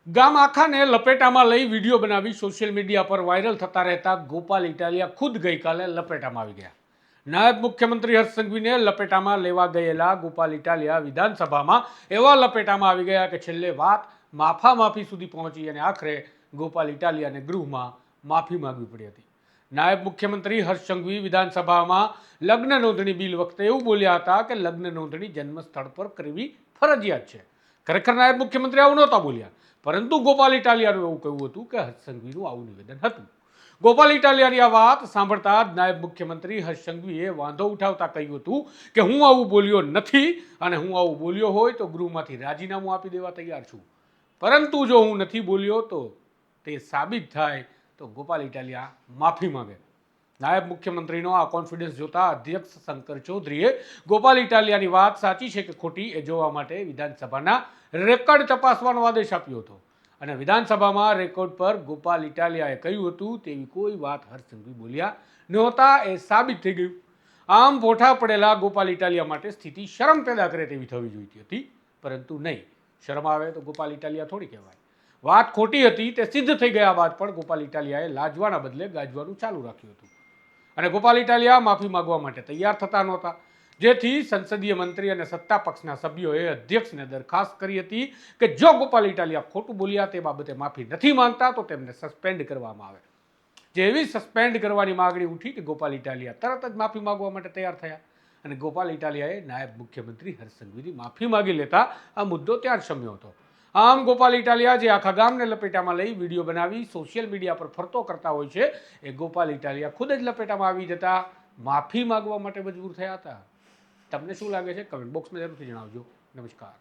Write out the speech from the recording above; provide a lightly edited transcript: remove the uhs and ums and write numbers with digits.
ગામ આખાને લપેટામાં લઈ વિડીયો બનાવી સોશિયલ મીડિયા પર વાયરલ થતા રહેતા ગોપાલ ઇટાલિયા ખુદ ગઈકાલે લપેટામાં આવી ગયા. નાયબ મુખ્યમંત્રી હર્ષ સંઘવીને લપેટામાં લેવા ગયેલા ગોપાલ ઇટાલિયા વિધાનસભામાં એવા લપેટામાં આવી ગયા કે છેલ્લે વાત માફી સુધી પહોંચી અને આખરે ગોપાલ ઇટાલિયાને ગૃહમાં માફી માંગવી પડી હતી. નાયબ મુખ્યમંત્રી હર્ષ સંઘવી વિધાનસભામાં લગ્ન નોંધણી બિલ વખતે એવું બોલ્યા હતા કે લગ્ન નોંધણી જન્મ સ્થળ પર કરવી ફરજિયાત છે. ખરેખર નાયબ મુખ્યમંત્રી આવું નહોતા બોલ્યા, પરંતુ ગોપાલ ઇટાલિયાનું એવું કહ્યું હતું કે હર્ષ સંઘવીનું આવું નિવેદન હતું. ગોપાલ ઇટાલિયાની આ વાત સાંભળતા જ નાયબ મુખ્યમંત્રી હર્ષ સંઘવીએ વાંધો ઉઠાવતા કહ્યું હતું કે હું આવું બોલ્યો નથી અને હું આવું બોલ્યો હોય તો ગૃહમાંથી રાજીનામું આપી દેવા તૈયાર છું, પરંતુ જો હું નથી બોલ્યો તો તે સાબિત થાય તો ગોપાલ ઇટાલિયા માફી માંગે. નાયબ મુખ્યમંત્રીનો આ કોન્ફિડન્સ જોતા અધ્યક્ષ શંકર ચૌધરીએ ગોપાલ ઇટાલિયાની વાત સાચી છે કે ખોટી એ જોવા માટે વિધાનસભાના રેકોર્ડ તપાસવાનો આદેશ આપ્યો હતો અને વિધાનસભામાં રેકોર્ડ પર ગોપાલ ઇટાલિયાએ કહ્યું હતું તેવી કોઈ વાત હર્ષ સંઘવી બોલ્યા નહોતા એ સાબિત થઈ ગયું. આમ પોઠા પડેલા ગોપાલ ઇટાલિયા માટે સ્થિતિ શરમ પેદા કરે તેવી થવી જોઈતી હતી, પરંતુ નહીં. શરમ આવે તો ગોપાલ ઇટાલિયા થોડી કહેવાય. વાત ખોટી હતી તે સિદ્ધ થઈ ગયા બાદ પણ ગોપાલ ઇટાલિયાએ લાજવાના બદલે ગાજવાનું ચાલુ રાખ્યું હતું અને ગોપાલ ઇટાલિયા માફી માંગવા માટે તૈયાર થતા નહોતા, જેથી સંસદીય મંત્રી અને સત્તા પક્ષના સભ્યોએ અધ્યક્ષને દરખાસ્ત કરી હતી કે જો ગોપાલ ઇટાલિયા ખોટું બોલ્યા તે બાબતે માફી નથી માંગતા તો તેમને સસ્પેન્ડ કરવામાં આવે. જેવી સસ્પેન્ડ કરવાની માગણી ઉઠી કે ગોપાલ ઇટાલિયા તરત જ માફી માંગવા માટે તૈયાર થયા અને ગોપાલ ઇટાલિયાએ નાયબ મુખ્યમંત્રી હર્ષ સંઘવીની માફી માંગી લેતા આ મુદ્દો ત્યાં જ શમ્યો હતો. આમ ગોપાલ ઇટાલિયા જે આખા ગામને લપેટામાં લઈ વિડીયો બનાવી સોશિયલ મીડિયા પર ફરતો કરતા હોય છે, એ ગોપાલ ઇટાલિયા ખુદ જ લપેટામાં આવી જતા માફી માંગવા માટે મજબૂર થયા હતા. તમને શું લાગે છે? કમેન્ટ બોક્સમાં જરૂરથી જણાવજો. નમસ્કાર.